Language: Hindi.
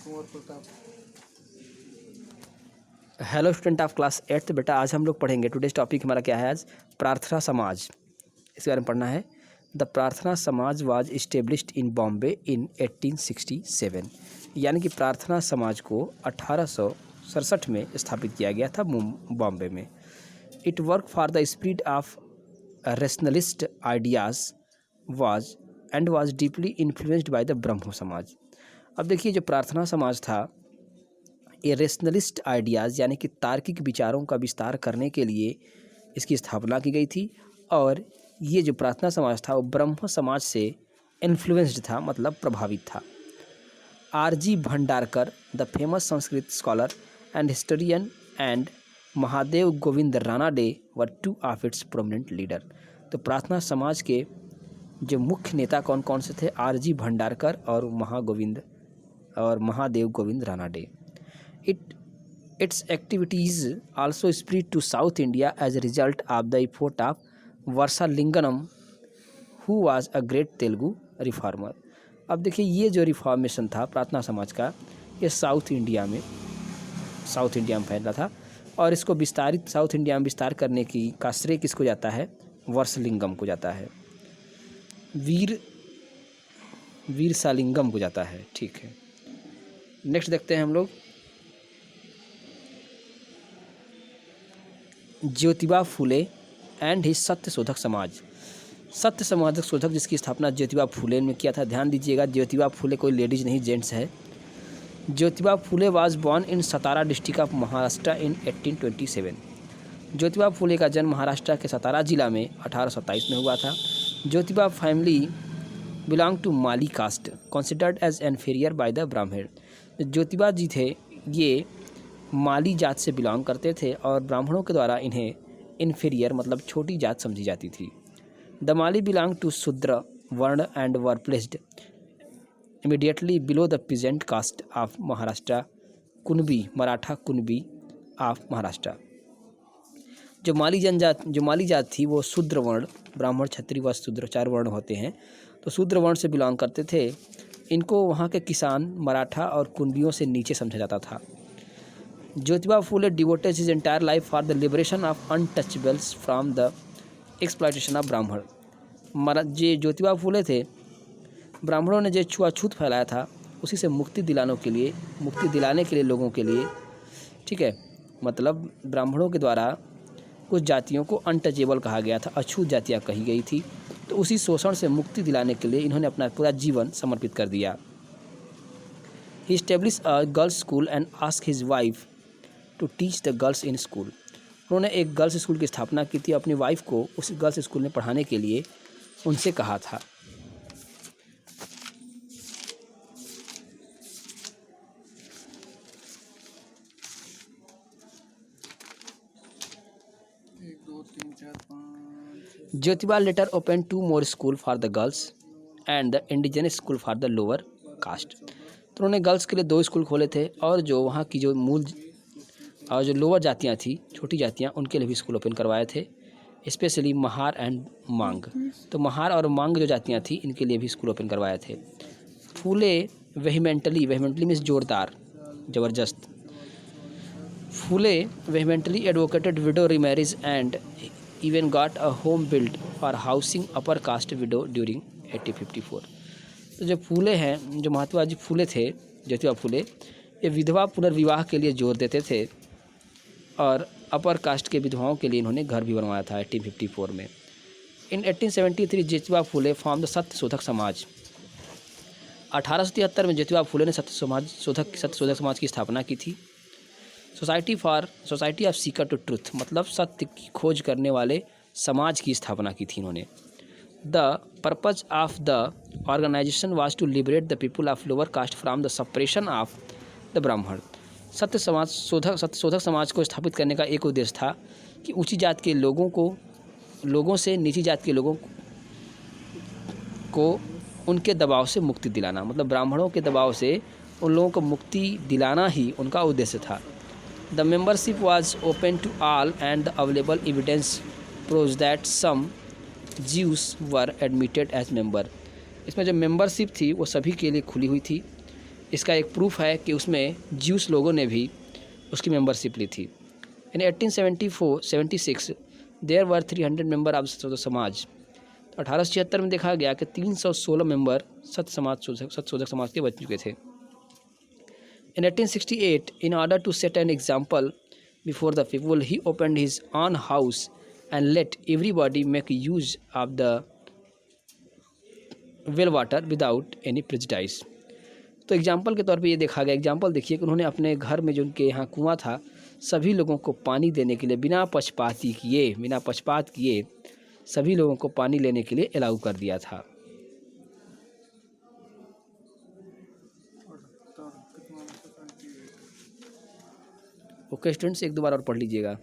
Kunwar Pratap. Hello student of class 8th। बेटा आज हम लोग पढ़ेंगे, टुडेज टॉपिक हमारा क्या है आज, प्रार्थना समाज। इसके बारे में पढ़ना है। द प्रार्थना समाज वाज इस्टेब्लिश्ड इन बॉम्बे इन 1867। यानी कि प्रार्थना समाज को 1867 में स्थापित किया गया था बॉम्बे में। It work for the spread of rationalist ideas was deeply influenced by the Brahmo Samaj. अब देखिए, जो प्रार्थना समाज था ये रेशनलिस्ट आइडियाज़ यानी कि तार्किक विचारों का विस्तार करने के लिए इसकी स्थापना की गई थी। और ये जो प्रार्थना समाज था वो ब्रह्म समाज से इन्फ्लुएंस्ड था, मतलब प्रभावित था। RG. Bhandarkar the famous Sanskrit scholar and historian and Mahadev Govind Ranade were two of its prominent leader. तो प्रार्थना समाज के जो मुख्य नेता कौन कौन से थे, आर.जी. भंडारकर और Mahadev Govind Ranade. Its activities also spread to South India as a result of the effort of Varsalingam, who was a great Telugu reformer। अब देखिए, ये जो रिफॉर्मेशन था प्रार्थना समाज का, ये साउथ इंडिया में फैला था। और इसको साउथ इंडिया में विस्तार करने का श्रेय किसको जाता है, वर्सलिंगम को जाता है, वीरसालिंगम को जाता है। ठीक है, नेक्स्ट देखते हैं हम लोग ज्योतिबा फुले एंड ही सत्य शोधक समाज। सत्य समाज शोधक जिसकी स्थापना ज्योतिबा फुले ने किया था। ध्यान दीजिएगा, ज्योतिबा फुले कोई लेडीज नहीं, जेंट्स है। Jyotiba Phule was born in Satara district of Maharashtra in 1827। Jyotiba Phule का जन्म महाराष्ट्र के सतारा जिला में 1827 में हुआ था। Jyotiba family belong to Mali caste considered as inferior by the Brahmin. Jyotiba जी थे, ये माली जात से बिलोंग करते थे और ब्राह्मणों के द्वारा इन्हें इन्फीरियर मतलब छोटी जात समझी जाती थी। The Mali belong to Shudra varna and were placed immediately below the peasant caste of Maharashtra Kunbi, Maratha Kunbi of Maharashtra. जो माली जात थी वो शूद्र वर्ण, ब्राह्मण क्षत्रिय व शूद्र 4 वर्ण होते हैं, तो शूद्र वर्ण से बिलोंग करते थे। इनको वहाँ के किसान मराठा और कुनबियों से नीचे समझा जाता था। Jyotiba Phule devoted his entire life for the liberation of untouchables from the exploitation of Brahmin. जो ज्योतिबा फुले थे, ब्राह्मणों ने जो छुआछूत फैलाया था उसी से मुक्ति दिलाने के लिए लोगों के लिए, ठीक है, मतलब ब्राह्मणों के द्वारा कुछ जातियों को अनटचेबल कहा गया था, अछूत जातियाँ कही गई थी, तो उसी शोषण से मुक्ति दिलाने के लिए इन्होंने अपना पूरा जीवन समर्पित कर दिया। He establish a girls school and ask his wife to teach the girls in school. उन्होंने एक गर्ल्स स्कूल की स्थापना की थी, अपनी वाइफ को उस गर्ल्स स्कूल में पढ़ाने के लिए उनसे कहा था। Jyotiba later open 2 more school for the girls and the indigenous school for the lower caste. तो उन्होंने गर्ल्स के लिए 2 स्कूल खोले थे और जो वहाँ की जो लोअर जातियाँ थी, छोटी जातियाँ, उनके लिए भी स्कूल ओपन करवाए थे, स्पेशली महार एंड मांग। तो महार और मांग जो जातियाँ थी इनके लिए भी स्कूल ओपन करवाए थे। फूले वेहिमेंटली मीन्स जोरदार, ज़बरदस्त। Phule vehemently advocated widow remarriage and even got a home built for housing upper caste widow during 1854। तो जो फूले हैं, जो महात्मा जी फूले थे, ज्योतिबा फूले, ये विधवा पुनर्विवाह के लिए जोर देते थे और अपर कास्ट के विधवाओं के लिए इन्होंने घर भी बनवाया था 1854 में। इन 1873 ज्योतिबा फूले फॉर्म द सत्य शोधक समाज। 1873 में ज्योतिबा फूले ने सत्य शोधक समाज की स्थापना की थी। Society of seeker to truth मतलब सत्य की खोज करने वाले समाज की स्थापना की थी इन्होंने। The purpose of the organization was to liberate the people of lower caste from the suppression of the Brahmin. सत्य शोधक समाज को स्थापित करने का एक उद्देश्य था कि ऊंची जात के लोगों से नीची जात के लोगों को उनके दबाव से मुक्ति दिलाना, मतलब ब्राह्मणों के दबाव से उन लोगों को मुक्ति दिलाना ही उनका उद्देश्य था। The membership was open to all and the available evidence proves that some Jews were admitted as member. इसमें जो मेंबरशिप थी वो सभी के लिए खुली हुई थी इसका एक प्रूफ है कि उसमें ज्यूस लोगों ने भी उसकी मेंबरशिप ली थी। इन 1876 देयर वर 300 मेंबर ऑफ सत्य समाज। 1876 में देखा गया कि 316 मेंबर सत्यशोधक समाज के बच चुके थे। In 1868, in order to set an example before the people, he opened his own house and let everybody make use of the well water without any prejudice। तो एग्जाम्पल के तौर पे ये देखा गया, एग्जाम्पल देखिए कि उन्होंने अपने घर में जो उनके यहाँ कुआं था सभी लोगों को पानी देने के लिए बिना पक्षपात किए सभी लोगों को पानी लेने के लिए अलाउ कर दिया था। ओके स्टूडेंट्स, एक दो बार और पढ़ लीजिएगा।